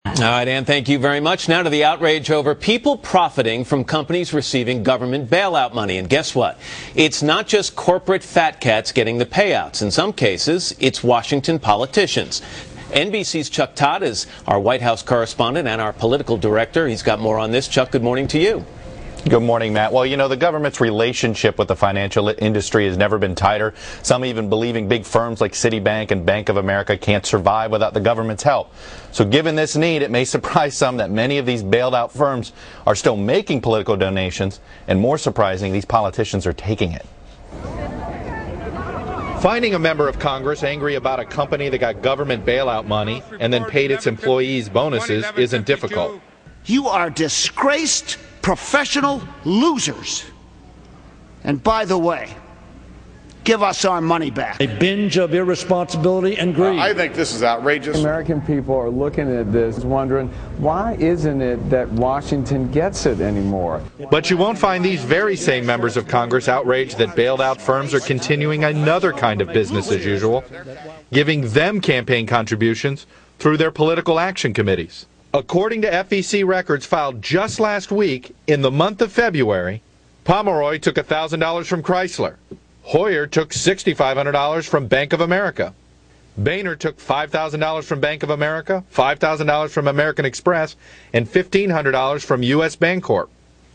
All right, Ann, thank you very much. Now to the outrage over people profiting from companies receiving government bailout money. And guess what? It's not just corporate fat cats getting the payouts. In some cases, it's Washington politicians. NBC's Chuck Todd is our White House correspondent and our political director. He's got more on this. Chuck, good morning to you. Good morning, Matt. Well, you know, the government's relationship with the financial industry has never been tighter. Some even believing big firms like Citibank and Bank of America can't survive without the government's help. So given this need, it may surprise some that many of these bailed out firms are still making political donations, and more surprising, these politicians are taking it. Finding a member of Congress angry about a company that got government bailout money and then paid its employees bonuses isn't difficult. You are disgraced professional losers. And by the way, give us our money back. A binge of irresponsibility and greed. I think this is outrageous. American people are looking at this wondering, why isn't it that Washington gets it anymore? But you won't find these very same members of Congress outraged that bailed out firms are continuing another kind of business as usual, giving them campaign contributions through their political action committees. According to FEC records filed just last week, in the month of February, Pomeroy took $1,000 from Chrysler. Hoyer took $6,500 from Bank of America. Boehner took $5,000 from Bank of America, $5,000 from American Express, and $1,500 from U.S. Bancorp.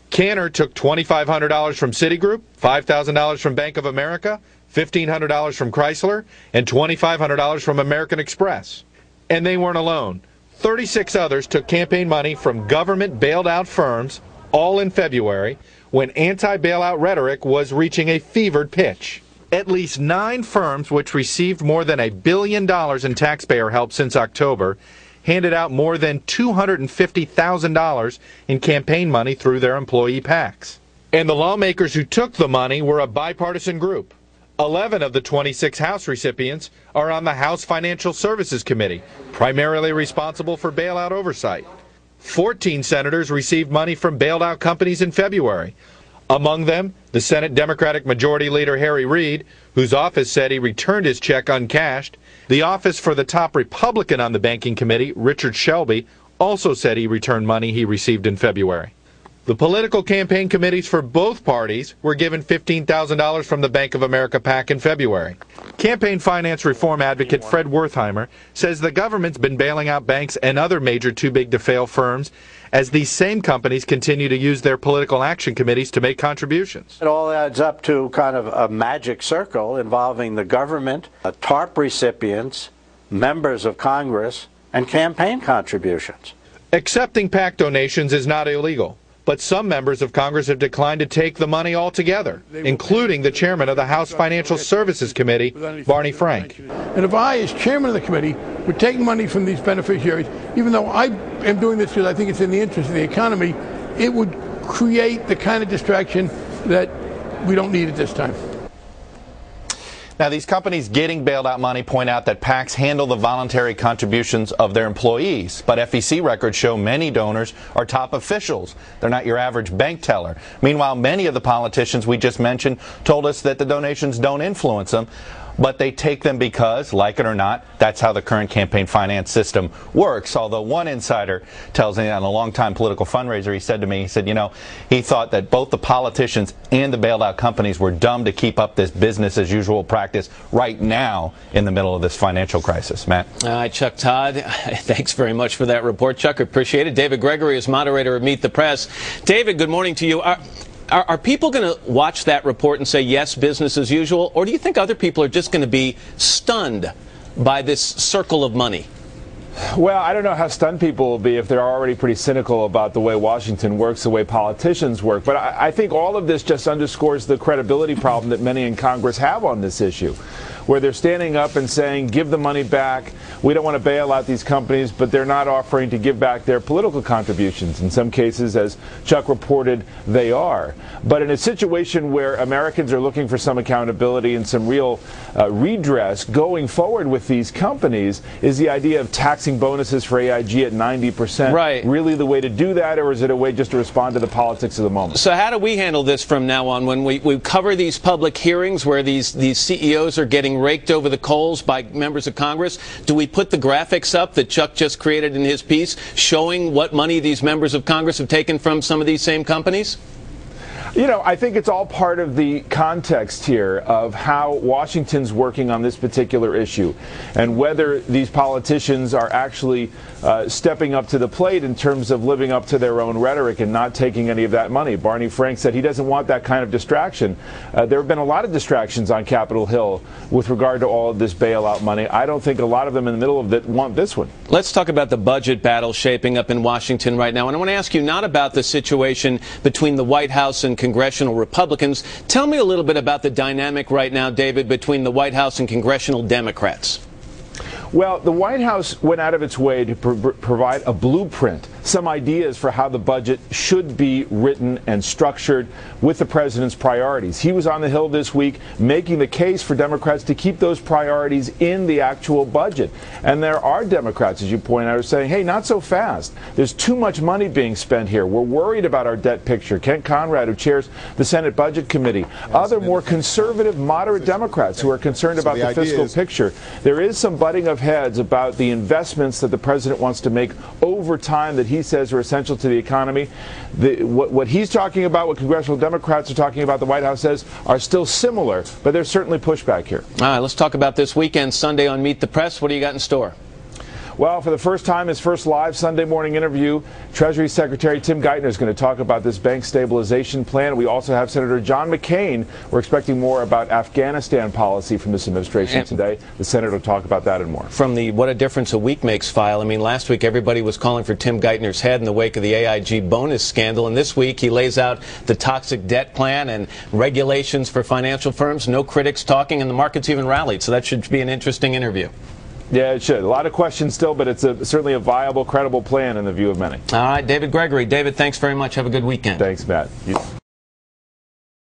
Cantor took $2,500 from Citigroup, $5,000 from Bank of America, $1,500 from Chrysler, and $2,500 from American Express. And they weren't alone. 36 others took campaign money from government bailed out firms, all in February, when anti-bailout rhetoric was reaching a fevered pitch. At least 9 firms which received more than $1 billion in taxpayer help since October handed out more than $250,000 in campaign money through their employee PACs. And the lawmakers who took the money were a bipartisan group. 11 of the 26 House recipients are on the House Financial Services Committee, primarily responsible for bailout oversight. 14 senators received money from bailed out companies in February. Among them, the Senate Democratic Majority Leader Harry Reid, whose office said he returned his check uncashed. The office for the top Republican on the Banking Committee, Richard Shelby, also said he returned money he received in February. The political campaign committees for both parties were given $15,000 from the Bank of America PAC in February. Campaign finance reform advocate Fred Wertheimer says the government's been bailing out banks and other major too-big-to-fail firms as these same companies continue to use their political action committees to make contributions. It all adds up to kind of a magic circle involving the government, TARP recipients, members of Congress, and campaign contributions. Accepting PAC donations is not illegal. But some members of Congress have declined to take the money altogether, including the chairman of the House Financial Services Committee, Barney Frank. And if I, as chairman of the committee, were taking money from these beneficiaries, even though I am doing this because I think it's in the interest of the economy, it would create the kind of distraction that we don't need at this time. Now, these companies getting bailed out money point out that PACs handle the voluntary contributions of their employees. But FEC records show many donors are top officials. They're not your average bank teller. Meanwhile, many of the politicians we just mentioned told us that the donations don't influence them, but they take them because, like it or not, that's how the current campaign finance system works. Although one insider tells me, and a longtime political fundraiser, he said to me, he said, you know, he thought that both the politicians and the bailed out companies were dumb to keep up this business as usual practice right now in the middle of this financial crisis. Matt. All right, Chuck Todd, thanks very much for that report. Chuck, appreciate it. David Gregory is moderator of Meet the Press. David, good morning to you. Are people going to watch that report and say, yes, business as usual? Or do you think other people are just going to be stunned by this circle of money? Well, I don't know how stunned people will be if they're already pretty cynical about the way Washington works, the way politicians work. But I think all of this just underscores the credibility problem that many in Congress have on this issue, where they're standing up and saying, give the money back. We don't want to bail out these companies, but they're not offering to give back their political contributions. In some cases, as Chuck reported, they are. But in a situation where Americans are looking for some accountability and some real redress going forward with these companies is the idea of tax maxing bonuses for AIG at 90% really the way to do that, or is it a way just to respond to the politics of the moment? So how do we handle this from now on when we cover these public hearings where these CEOs are getting raked over the coals by members of Congress? Do we put the graphics up that Chuck just created in his piece showing what money these members of Congress have taken from some of these same companies? You know, I think it's all part of the context here of how Washington's working on this particular issue and whether these politicians are actually stepping up to the plate in terms of living up to their own rhetoric and not taking any of that money. Barney Frank said he doesn't want that kind of distraction. There have been a lot of distractions on Capitol Hill with regard to all of this bailout money. I don't think a lot of them in the middle of it want this one. Let's talk about the budget battle shaping up in Washington right now. And I want to ask you not about the situation between the White House and congressional Republicans. Tell me a little bit about the dynamic right now, David, between the White House and congressional Democrats. Well, the White House went out of its way to provide a blueprint, some ideas for how the budget should be written and structured with the president's priorities. He was on the Hill this week making the case for Democrats to keep those priorities in the actual budget. And there are Democrats, as you point out, who are saying, hey, not so fast. There's too much money being spent here. We're worried about our debt picture. Kent Conrad, who chairs the Senate Budget Committee. Other more conservative, moderate Democrats who are concerned about the fiscal picture. There is some butting of heads about the investments that the president wants to make over time that he says are essential to the economy. What he's talking about, what congressional Democrats are talking about, the White House says, are still similar, but there's certainly pushback here. All right, let's talk about this weekend, Sunday on Meet the Press. What do you got in store? Well, for the first time, his first live Sunday morning interview, Treasury Secretary Tim Geithner is going to talk about this bank stabilization plan. We also have Senator John McCain. We're expecting more about Afghanistan policy from this administration today. The Senator will talk about that and more. From the What a Difference a Week Makes file, I mean, last week everybody was calling for Tim Geithner's head in the wake of the AIG bonus scandal, and this week he lays out the toxic debt plan and regulations for financial firms. No critics talking, and the market's even rallied, so that should be an interesting interview. Yeah, it should. A lot of questions still, but it's certainly a viable, credible plan in the view of many. All right, David Gregory. David, thanks very much. Have a good weekend. Thanks, Matt.